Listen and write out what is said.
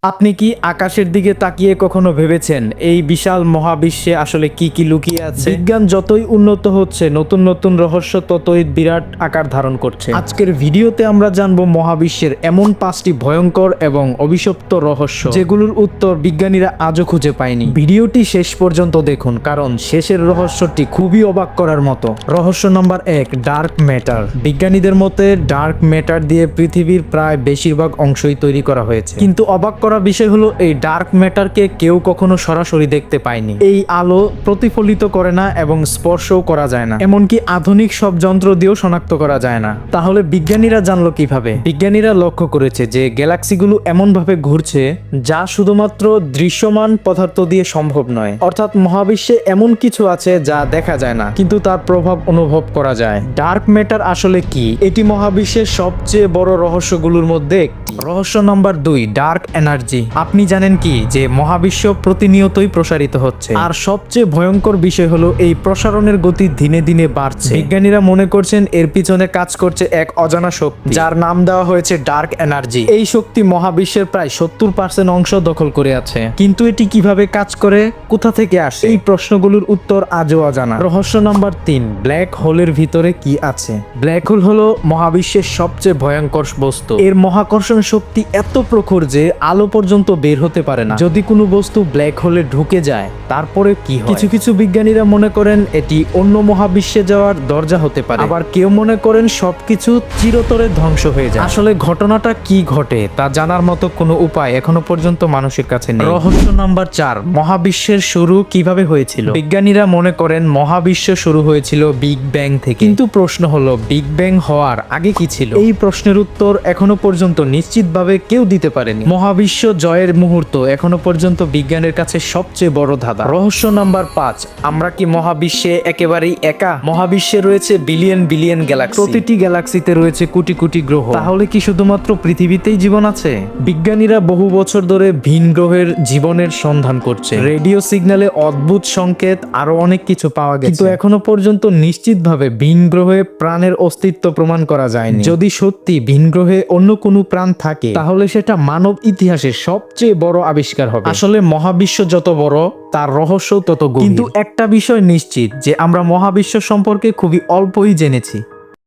আপনি কি আকাশের দিকে তাকিয়ে কখনো ভেবেছেন এই বিশাল মহাবিশ্বে আসলে কি কি লুকিয়ে আছে? বিজ্ঞান যতই উন্নত হচ্ছে, নতুন নতুন রহস্য ততই বিরাট আকার ধারণ করছে। আজকের ভিডিওতে আমরা জানবো মহাবিশ্বের এমন 5টি ভয়ঙ্কর এবং অভিশপ্ত রহস্য, যেগুলোর উত্তর বিজ্ঞানীরা আজও খুঁজে পায়নি। ভিডিওটি শেষ পর্যন্ত দেখুন, কারণ শেষের রহস্যটি খুবই অবাক করার মতো। রহস্য নাম্বার 1, ডার্ক ম্যাটার। বিজ্ঞানীদের মতে ডার্ক ম্যাটার দিয়ে পৃথিবীর প্রায় বেশিরভাগ অংশই তৈরি করা হয়েছে, কিন্তু অবাক করা বিষয় হলো এই ডার্ক ম্যাটারকে কেউ কখনো সরাসরি দেখতে পায়নি। এই আলো প্রতিফলিত করে না এবং স্পর্শও করা যায় না, এমনকি আধুনিক সব যন্ত্র দিয়েও শনাক্ত করা যায় না। তাহলে বিজ্ঞানীরা জানলো কিভাবে? বিজ্ঞানীরা লক্ষ্য করেছে যে গ্যালাক্সিগুলো এমনভাবে ঘুরছে যা শুধুমাত্র দৃশ্যমান পদার্থ দিয়ে সম্ভব নয়। অর্থাৎ মহাবিশ্বে এমন কিছু আছে যা দেখা যায় না, কিন্তু তার প্রভাব অনুভব করা যায়। ডার্ক ম্যাটার আসলে কি? এটি মহাবিশ্বের সবচেয়ে বড় রহস্যগুলোর মধ্যে একটি। রহস্য নাম্বার 2, ডার্ক এনার্জি। আপনি জানেন কি যে মহাবিশ্ব প্রতিনিয়তই প্রসারিত হচ্ছে, আর সবচেয়ে ভয়ঙ্কর বিষয় হলো এই প্রসারণের গতি দিনে দিনে বাড়ছে। বিজ্ঞানীরা মনে করছেন এর পিছনে কাজ করছে এক অজানা শক্তি, যার নাম দেওয়া হয়েছে ডার্ক এনার্জি। এই শক্তি মহাবিশ্বের প্রায় 70% অংশ দখল করে আছে, কিন্তু এটি কিভাবে কাজ করে, কোথা থেকে আসে, এই প্রশ্নগুলোর উত্তর আজও অজানা। রহস্য নাম্বার 3, ব্ল্যাক হোলের ভিতরে কি আছে? ব্ল্যাক হোল হলো মহাবিশ্বের সবচেয়ে ভয়ঙ্কর বস্তু। এর মহাকর্ষণ শক্তি এত প্রখর যে আলো পর্যন্ত বের হতে পারে না। যদি কোনো বস্তু ব্ল্যাক হোলে ঢুকে যায়, তারপরে কি হয়? কিছু কিছু বিজ্ঞানীরা মনে করেন এটি অন্য মহাবিশ্বে যাওয়ার দরজা হতে পারে, আবার কেউ মনে করেন সবকিছু চিরতরে ধ্বংস হয়ে যায়। আসলে ঘটনাটা কি ঘটে তা জানার মতো কোনো উপায় এখনো পর্যন্ত মানুষের কাছে নেই। রহস্য নাম্বার 4, মহাবিশ্বের শুরু কিভাবে হয়েছিল? বিজ্ঞানীরা মনে করেন মহাবিশ্ব শুরু হয়েছিল বিগ ব্যাং থেকে, কিন্তু প্রশ্ন হলো বিগ ব্যাং হওয়ার আগে কি ছিল? এই প্রশ্নের উত্তর এখনো পর্যন্ত নিশ্চিতভাবে কেউ দিতে পারেনি। মহাবিশ্ব জয়ের মুহূর্ত এখনো পর্যন্ত বিজ্ঞানের কাছে সবচেয়ে বড় ধাঁধা। রহস্য নাম্বার 5, আমরা কি মহাবিশ্বে একেবারেই একা? মহাবিশ্বে রয়েছে বিলিয়ন বিলিয়ন গ্যালাক্সি, প্রতিটি গ্যালাক্সিতে রয়েছে কোটি কোটি গ্রহ। তাহলে কি শুধুমাত্র পৃথিবীতেই জীবন আছে? বিজ্ঞানীরা বহু বছর ধরে ভিন গ্রহের জীবনের সন্ধান করছে। রেডিও সিগন্যালে অদ্ভুত সংকেত, আরো অনেক কিছু পাওয়া গেছে, কিন্তু এখনো পর্যন্ত নিশ্চিতভাবে ভিন গ্রহে প্রাণের অস্তিত্ব প্রমাণ করা যায়নি। যদি সত্যি ভিন গ্রহে অন্য কোনো প্রাণ থাকে, তাহলে সেটা মানব ইতিহাসের সবচেয়ে বড় আবিষ্কার হবে। আসলে মহাবিশ্ব যত বড়, তার রহস্য তত গভীর। কিন্তু একটা বিষয় নিশ্চিত, যে আমরা মহাবিশ্ব সম্পর্কে খুবই অল্পই জেনেছি।